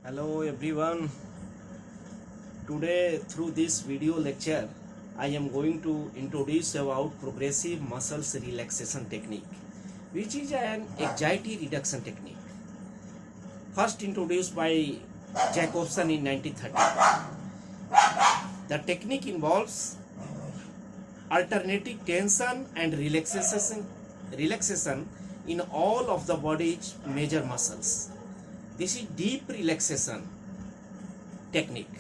Hello everyone. Today through this video lecture I am going to introduce about progressive muscles relaxation technique, which is an anxiety reduction technique first introduced by Jacobson in 1930. The technique involves alternating tension and relaxation in all of the body's major muscles. This is deep relaxation technique.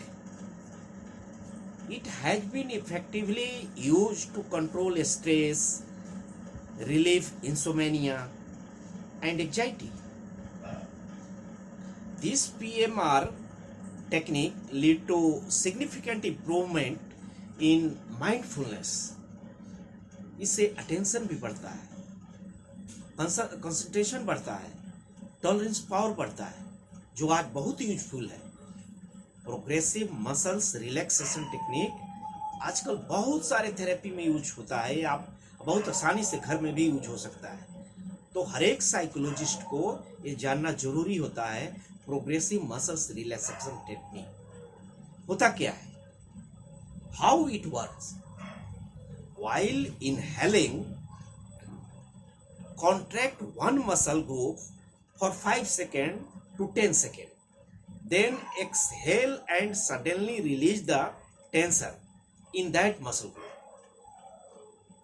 It has been effectively used to control stress, relieve insomnia, and anxiety. This PMR technique lead to significant improvement in mindfulness. इससे attention भी बढ़ता है, concentration बढ़ता है, tolerance power बढ़ता है, जो आज बहुत यूजफुल है। प्रोग्रेसिव मसल्स रिलैक्सेशन टेक्निक आजकल बहुत सारे थेरेपी में यूज होता है। आप बहुत आसानी से घर में भी यूज हो सकता है। तो हर एक साइकोलॉजिस्ट को ये जानना जरूरी होता है प्रोग्रेसिव मसल्स रिलैक्सेशन टेक्निक होता क्या है, how it works. While inhaling, contract one muscle group for 5 seconds to 10 seconds. Then exhale and suddenly release the tension in that muscle group.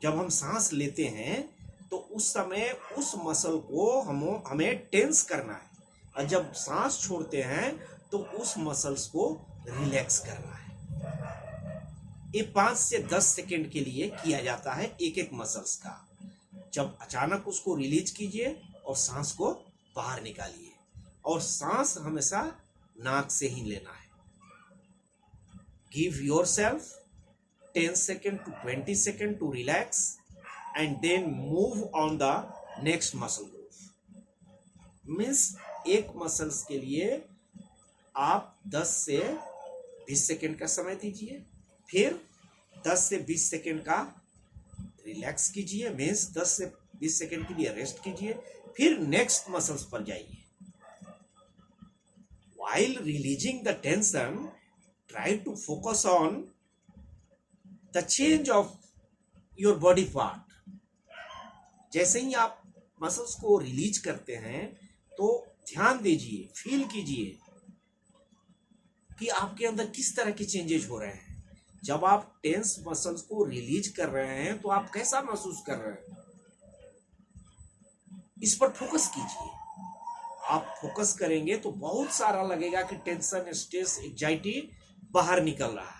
जब हम सांस लेते हैं तो उस समय उस मसल को हमें टेंस करना है, और जब सांस छोड़ते हैं तो उस मसल्स को रिलैक्स करना है। ये 5 से 10 सेकेंड के लिए किया जाता है एक एक मसल्स का। जब अचानक उसको रिलीज कीजिए और सांस को बाहर निकालिए, और सांस हमेशा नाक से ही लेना है। Give yourself 10 second to 20 second to relax and then move on the next muscle group. Means एक मसल्स के लिए आप 10 से 20 सेकेंड का समय दीजिए, फिर 10 से 20 सेकेंड का रिलैक्स कीजिए, मीन्स 10 से 20 सेकेंड के लिए रेस्ट कीजिए, फिर नेक्स्ट मसल्स पर जाइए। While releasing the tension, try to focus on the change of your body part. जैसे ही आप मसल्स को रिलीज करते हैं तो ध्यान दीजिए, फील कीजिए कि आपके अंदर किस तरह के चेंजेस हो रहे हैं। जब आप टेंस मसल्स को रिलीज कर रहे हैं तो आप कैसा महसूस कर रहे हैं, इस पर फोकस कीजिए। आप फोकस करेंगे तो बहुत सारा लगेगा कि टेंशन, स्ट्रेस, एंजाइटी बाहर निकल रहा है।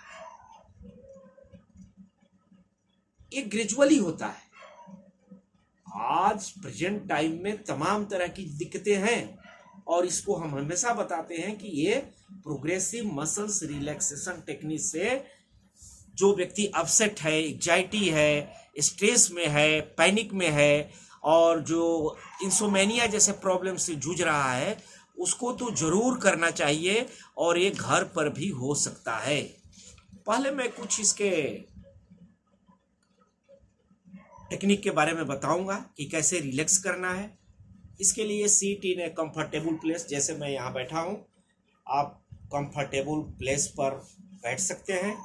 ये ग्रेजुअली होता है। आज प्रेजेंट टाइम में तमाम तरह की दिक्कतें हैं, और इसको हम हमेशा बताते हैं कि ये प्रोग्रेसिव मसल्स रिलैक्सेशन टेक्निक से जो व्यक्ति अपसेट है, एंजाइटी है, स्ट्रेस में है, पैनिक में है, और जो इंसोमेनिया जैसे प्रॉब्लम से जूझ रहा है, उसको तो जरूर करना चाहिए, और ये घर पर भी हो सकता है। पहले मैं कुछ इसके टेक्निक के बारे में बताऊंगा कि कैसे रिलैक्स करना है। इसके लिए seat in a comfortable place, जैसे मैं यहाँ बैठा हूँ, आप कंफर्टेबल प्लेस पर बैठ सकते हैं।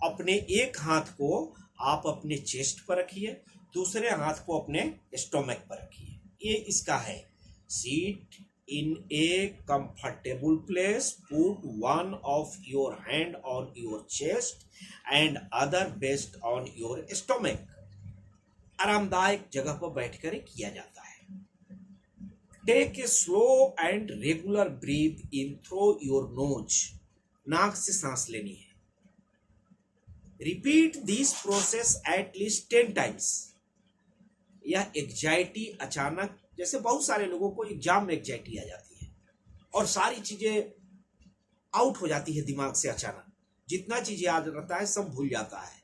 अपने एक हाथ को आप अपने चेस्ट पर रखिए, दूसरे हाथ को अपने स्टोमक पर रखिए। ये इसका है। Seat in a comfortable place, put one of your hand on your chest and other based on your stomach. आरामदायक जगह पर बैठकर किया जाता है। Take a slow and regular breath in through your nose, नाक से सांस लेनी है। Repeat this process at least 10 times. यह एग्जाइटी अचानक, जैसे बहुत सारे लोगों को एग्जाम में एग्जाइटी आ जाती है और सारी चीजें आउट हो जाती है दिमाग से अचानक, जितना चीजें याद रहता है सब भूल जाता है।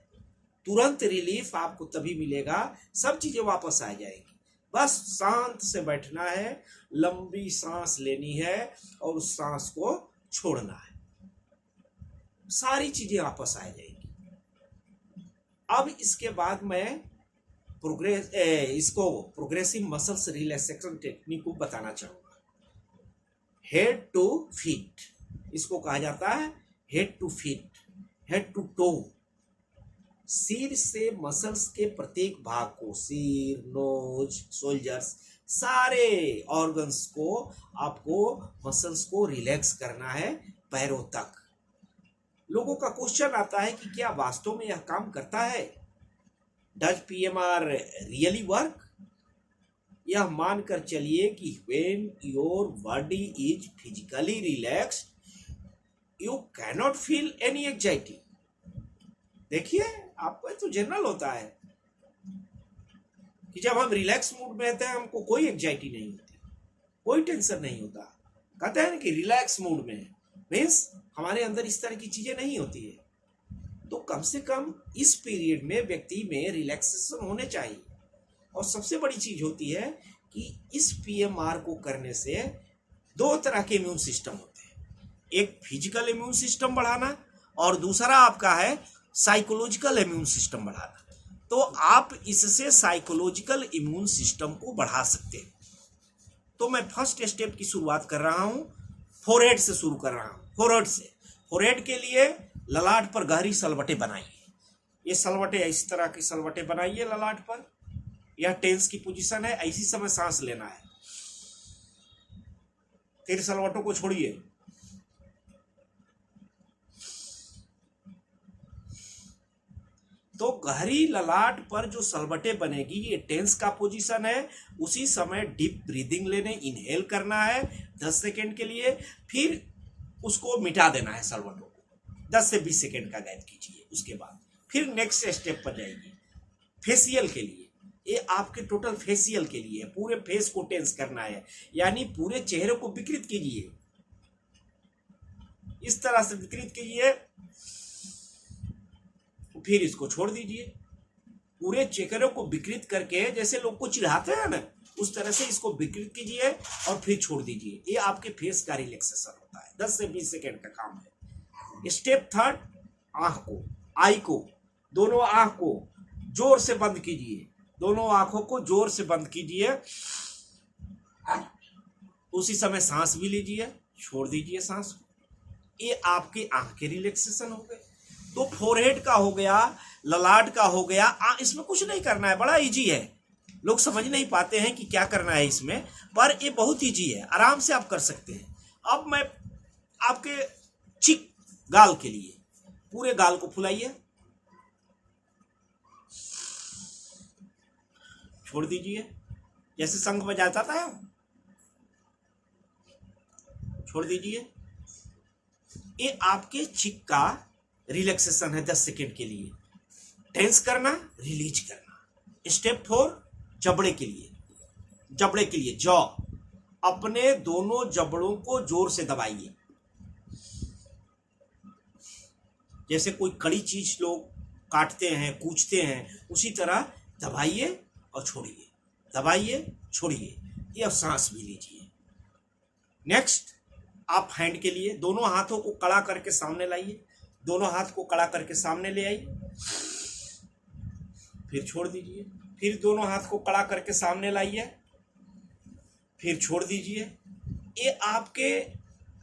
तुरंत रिलीफ आपको तभी मिलेगा, सब चीजें वापस आ जाएगी। बस शांत से बैठना है, लंबी सांस लेनी है और उस सांस को छोड़ना है, सारी चीजें वापस आ जाएगी। अब इसके बाद मैं प्रोग्रेसिव मसल्स रिलैक्सेशन टेक्निक को बताना चाहूंगा। हेड टू फीट, इसको कहा जाता है head to feet, head to toe. सिर से मसल्स के प्रत्येक भाग को, सिर, नोज, शोल्डर्स, सारे ऑर्गन्स को आपको मसल्स को रिलैक्स करना है पैरों तक। लोगों का क्वेश्चन आता है कि क्या वास्तव में यह काम करता है? Does PMR really work? यह मानकर चलिए कि when your body is physically relaxed you cannot feel any anxiety. देखिए, आपको तो जनरल होता है कि जब हम रिलैक्स मूड में रहते हैं हमको कोई एंजाइटी नहीं होती, कोई टेंशन नहीं होता। कहते हैं ना कि रिलैक्स मूड में है, मीन्स हमारे अंदर इस तरह की चीजें नहीं होती है। तो कम से कम इस पीरियड में व्यक्ति में रिलैक्सेशन होने चाहिए। और सबसे बड़ी चीज होती है कि इस पीएमआर को करने से दो तरह के इम्यून सिस्टम होते हैं, एक फिजिकल इम्यून सिस्टम बढ़ाना और दूसरा आपका है साइकोलॉजिकल इम्यून सिस्टम बढ़ाना। तो आप इससे साइकोलॉजिकल इम्यून सिस्टम को बढ़ा सकते हैं। तो मैं फर्स्ट स्टेप की शुरुआत कर रहा हूं, फोरहेड से शुरू कर रहा हूं। फोरहेड से, फोरहेड के लिए ललाट पर गहरी सलवटें बनाइए। ये सलवटें इस तरह की सलवटें बनाइए ललाट पर। यह टेंस की पोजीशन है, इसी समय सांस लेना है। फिर सलवटों को छोड़िए। तो गहरी ललाट पर जो सलवटें बनेगी ये टेंस का पोजीशन है। उसी समय डीप ब्रीदिंग लेने, इनहेल करना है 10 सेकेंड के लिए, फिर उसको मिटा देना है सलवटों को। 10 से 20 सेकेंड का गैप कीजिए। उसके बाद फिर नेक्स्ट स्टेप पर जाइए फेसियल के लिए। ये आपके टोटल फेसियल के लिए है, पूरे फेस को टेंस करना है, यानी पूरे चेहरे को विकृत कीजिए। इस तरह से विकृत कीजिए, फिर इसको छोड़ दीजिए। पूरे चेहरे को विकृत करके, जैसे लोग को चिढ़ाते हैं ना, उस तरह से इसको विकृत कीजिए और फिर छोड़ दीजिए। ये आपके फेस का रिलैक्सेशन होता है। 10 से 20 सेकेंड का काम है। स्टेप थर्ड, आंख को, आई को, दोनों आंख को जोर से बंद कीजिए। दोनों आंखों को जोर से बंद कीजिए। उसी समय सांस भी लीजिए, छोड़ दीजिए सांस को। ये आपकी आंख के रिलैक्सेशन हो गए। तो फोरहेड का हो गया, ललाट का हो गया। इसमें कुछ नहीं करना है, बड़ा इजी है। लोग समझ नहीं पाते हैं कि क्या करना है इसमें, पर ये बहुत इजी है, आराम से आप कर सकते हैं। अब मैं आपके चिक गाल के लिए, पूरे गाल को फुलाइए, छोड़ दीजिए। जैसे शंख बजाता था, छोड़ दीजिए। ये आपके चिक का रिलैक्सेशन है 10 सेकेंड के लिए। टेंस करना, रिलीज करना। स्टेप 4, जबड़े के लिए। जबड़े के लिए जॉ, अपने दोनों जबड़ों को जोर से दबाइए। जैसे कोई कड़ी चीज लोग काटते हैं, कूचते हैं, उसी तरह दबाइए और छोड़िए, दबाइए, छोड़िए। ये अब सांस भी लीजिए। नेक्स्ट, आप हैंड के लिए दोनों हाथों को कड़ा करके सामने लाइए। दोनों हाथ को कड़ा करके सामने ले आइए, फिर छोड़ दीजिए। फिर दोनों हाथ को कड़ा करके सामने लाइए, फिर छोड़ दीजिए। ये आपके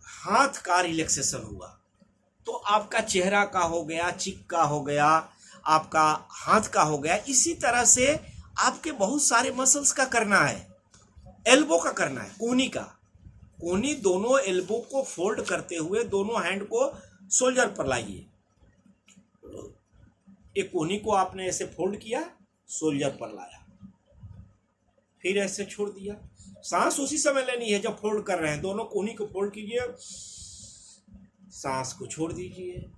हाथ का रिलैक्सेशन हुआ। तो आपका चेहरा का हो गया, चिक का हो गया, आपका हाथ का हो गया। इसी तरह से आपके बहुत सारे मसल्स का करना है। एल्बो का करना है, कोहनी का। कोहनी, दोनों एल्बो को फोल्ड करते हुए दोनों हैंड को शोल्डर पर लाइए। एक कोहनी को आपने ऐसे फोल्ड किया, शोल्डर पर लाया, फिर ऐसे छोड़ दिया। सांस उसी समय लेनी है जब फोल्ड कर रहे हैं। दोनों कोहनी को फोल्ड कीजिए, सांस को छोड़ दीजिए।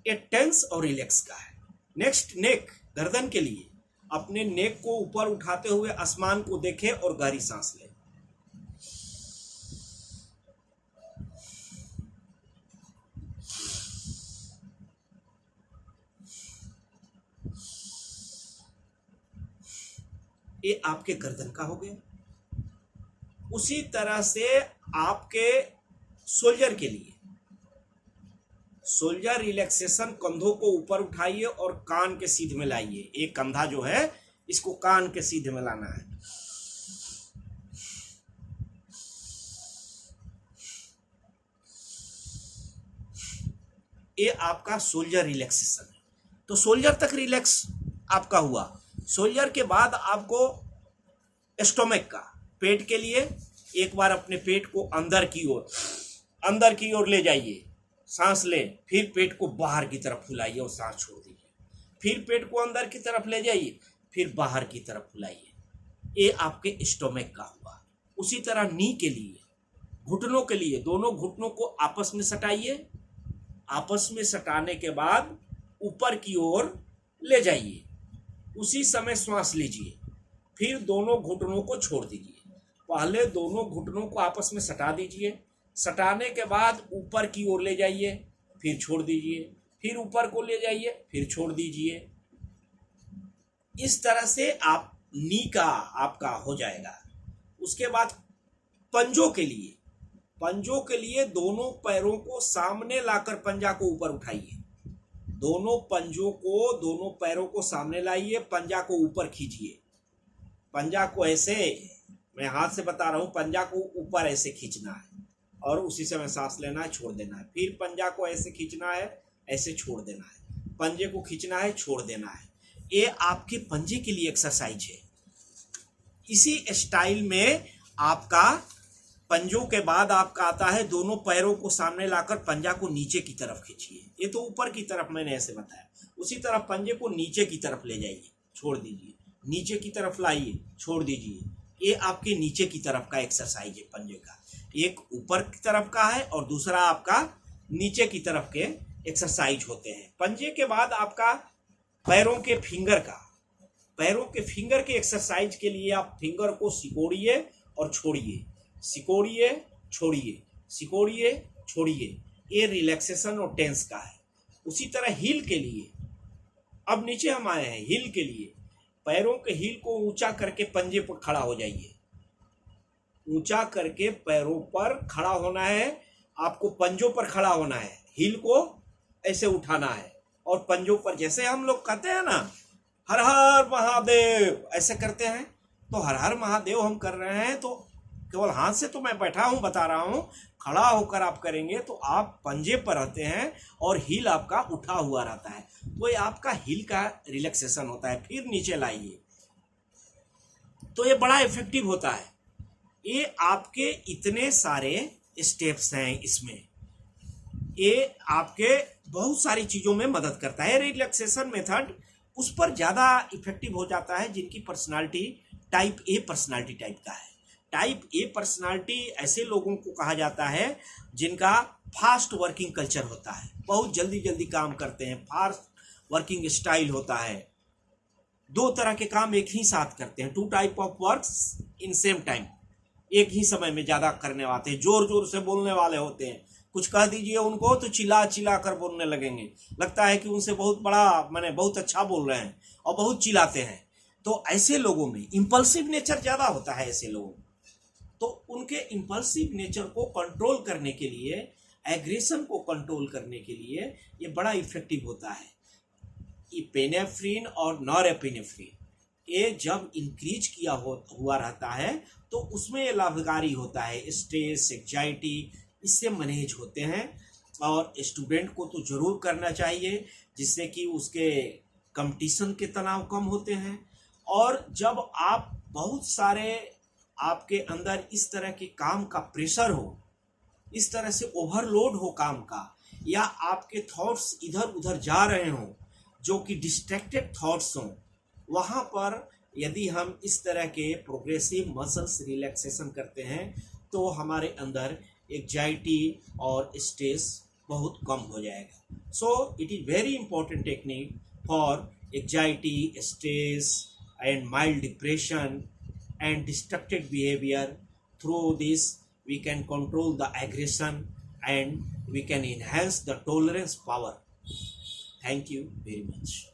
ये टेंस और रिलैक्स का है। नेक्स्ट, नेक, गर्दन के लिए। अपने नेक को ऊपर उठाते हुए आसमान को देखें और गहरी सांस लें। ये आपके गर्दन का हो गया। उसी तरह से आपके शोल्डर के लिए, शोल्डर रिलैक्सेशन, कंधों को ऊपर उठाइए और कान के सीध में लाइए। एक कंधा जो है इसको कान के सीधे में लाना है। ये आपका शोल्डर रिलैक्सेशन है। तो शोल्डर तक रिलैक्स आपका हुआ। शोल्डर के बाद आपको स्टोमक का, पेट के लिए एक बार अपने पेट को अंदर की ओर ले जाइए, सांस लें, फिर पेट को बाहर की तरफ फुलाइए और सांस छोड़ दीजिए, फिर पेट को अंदर की तरफ ले जाइए, फिर बाहर की तरफ फुलाइए। ये आपके स्टोमक का हुआ। उसी तरह नी के लिए, घुटनों के लिए, दोनों घुटनों को आपस में सटाइए, आपस में सटाने के बाद ऊपर की ओर ले जाइए, उसी समय श्वास लीजिए, फिर दोनों घुटनों को छोड़ दीजिए। पहले दोनों घुटनों को आपस में सटा दीजिए, सटाने के बाद ऊपर की ओर ले जाइए, फिर छोड़ दीजिए, फिर ऊपर को ले जाइए, फिर छोड़ दीजिए। इस तरह से आप नी का आपका हो जाएगा। उसके बाद पंजों के लिए दोनों पैरों को सामने लाकर पंजा को ऊपर उठाइए, दोनों पंजों को, दोनों पैरों को सामने लाइए, पंजा को ऊपर खींचिए। पंजा को ऐसे, मैं हाथ से बता रहा हूँ, पंजा को ऊपर ऐसे खींचना है और उसी समय सांस लेना है, छोड़ देना है। फिर पंजा को ऐसे खींचना है, ऐसे छोड़ देना है, पंजे को खींचना है, छोड़ देना है। ये आपके पंजे के लिए एक्सरसाइज है। इसी स्टाइल में आपका पंजों के बाद आपका आता है दोनों पैरों को सामने लाकर पंजा को नीचे की तरफ खींचिए। ये तो ऊपर की तरफ मैंने ऐसे बताया। उसी तरह पंजे को नीचे की तरफ ले जाइए, छोड़ दीजिए, नीचे की तरफ लाइए, छोड़ दीजिए। ये आपके नीचे की तरफ का एक्सरसाइज है पंजे का। एक ऊपर की तरफ का है और दूसरा आपका नीचे की तरफ के एक्सरसाइज होते हैं। पंजे के बाद आपका पैरों के फिंगर के एक्सरसाइज के लिए आप फिंगर को सिकोड़िए और छोड़िए, सिकोड़िए छोड़िए, सिकोड़िए छोड़िए। ये रिलैक्सेशन और टेंस का है। उसी तरह हील के लिए, अब नीचे हम आए हैं हील के लिए। पैरों के हील को ऊंचा करके पंजे पर खड़ा हो जाइए, ऊंचा करके पैरों पर खड़ा होना है। आपको पंजों पर खड़ा होना है, हील को ऐसे उठाना है और पंजों पर, जैसे हम लोग कहते हैं ना हर हर महादेव, ऐसे करते हैं। तो हर हर महादेव हम कर रहे हैं, तो केवल हाथ से तो मैं बैठा हूं, बता रहा हूं, खड़ा होकर आप करेंगे तो आप पंजे पर रहते हैं और हील आपका उठा हुआ रहता है। तो ये आपका हील का रिलैक्सेशन होता है। फिर नीचे लाइए, तो ये बड़ा इफेक्टिव होता है। ये आपके इतने सारे स्टेप्स हैं, इसमें ये आपके बहुत सारी चीज़ों में मदद करता है। रिलैक्सेशन मेथड उस पर ज़्यादा इफेक्टिव हो जाता है जिनकी personality type A personality type का है। टाइप ए पर्सनालिटी ऐसे लोगों को कहा जाता है जिनका फास्ट वर्किंग कल्चर होता है, बहुत जल्दी जल्दी काम करते हैं, फास्ट वर्किंग स्टाइल होता है, दो तरह के काम एक ही साथ करते हैं, 2 type of works in same time, एक ही समय में ज़्यादा करने वाले, जोर जोर से बोलने वाले होते हैं। कुछ कह दीजिए उनको तो चिल्ला चिल्ला कर बोलने लगेंगे, लगता है कि उनसे बहुत बड़ा, माने बहुत अच्छा बोल रहे हैं और बहुत चिल्लाते हैं। तो ऐसे लोगों में इम्पल्सिव नेचर ज़्यादा होता है। ऐसे लोगों, तो उनके इम्पल्सिव नेचर को कंट्रोल करने के लिए, एग्रेशन को कंट्रोल करने के लिए ये बड़ा इफेक्टिव होता है। इपेनेफ्रिन और नॉरएपिनेफ्रिन ये जब इंक्रीज किया हुआ रहता है तो उसमें ये लाभकारी होता है। स्ट्रेस, एंजाइटी इससे मैनेज होते हैं और स्टूडेंट को तो ज़रूर करना चाहिए, जिससे कि उसके कंपटीशन के तनाव कम होते हैं। और जब आप बहुत सारे आपके अंदर इस तरह के काम का प्रेशर हो, इस तरह से ओवरलोड हो काम का, या आपके थॉट्स इधर उधर जा रहे हों जो कि डिस्ट्रैक्टेड थॉट्स हों, वहाँ पर यदि हम इस तरह के प्रोग्रेसिव मसल्स रिलैक्सेशन करते हैं तो हमारे अंदर एंजाइटी और स्ट्रेस बहुत कम हो जाएगा। So it is very important technique for anxiety, stress and mild depression and destructive behavior. Through this we can control the aggression and we can enhance the tolerance power. Thank you very much.